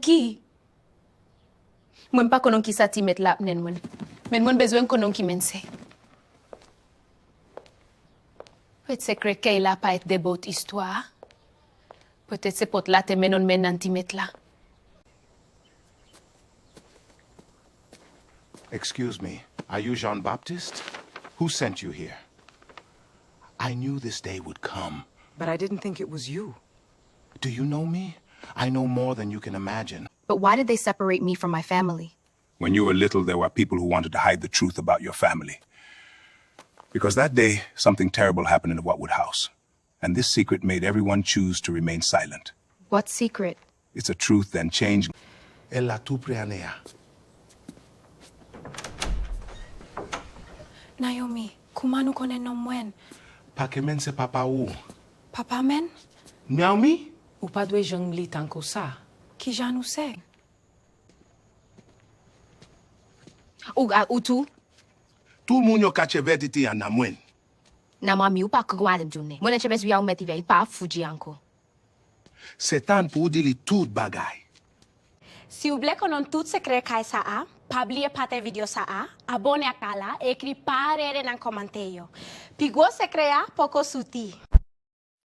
Ki? Mwen pa konon ki sa ti met la apnen mwen. Men mwen bezwen konon ki men se. Peut sekre kay la pa et de bot istwa. Peut-être se pot la te menon men nan ti met la. Excuse me, are you Jean-Baptiste? Who sent you here? I knew this day would come. But I didn't think it was you. Do you know me? I know more than you can imagine. But why did they separate me from my family? When you were little, there were people who wanted to hide the truth about your family. Because that day, something terrible happened in the Watwood house. And this secret made everyone choose to remain silent. What secret? It's a truth that changed. Ella tu preanea. Naomi, kumanu konen nom mwen? Pakemen se papa ou. Papa men? Naomi? Ou pa dwe jong li tanko sa. Ki jan ou se? Ou tu? Tout moun yo kache vediti an namwen. Na mami ou pa kagwade mjoune. Mwen eche bes ou meti vey pa fuji anko. Setan pou dili tout bagay. Si vous voulez konon tout SEKRÈ KAY SAA, pa oublier pate video sa a, abone akala, ekri parere nan komenteyo. Pi go SEKRÈ a poko suti.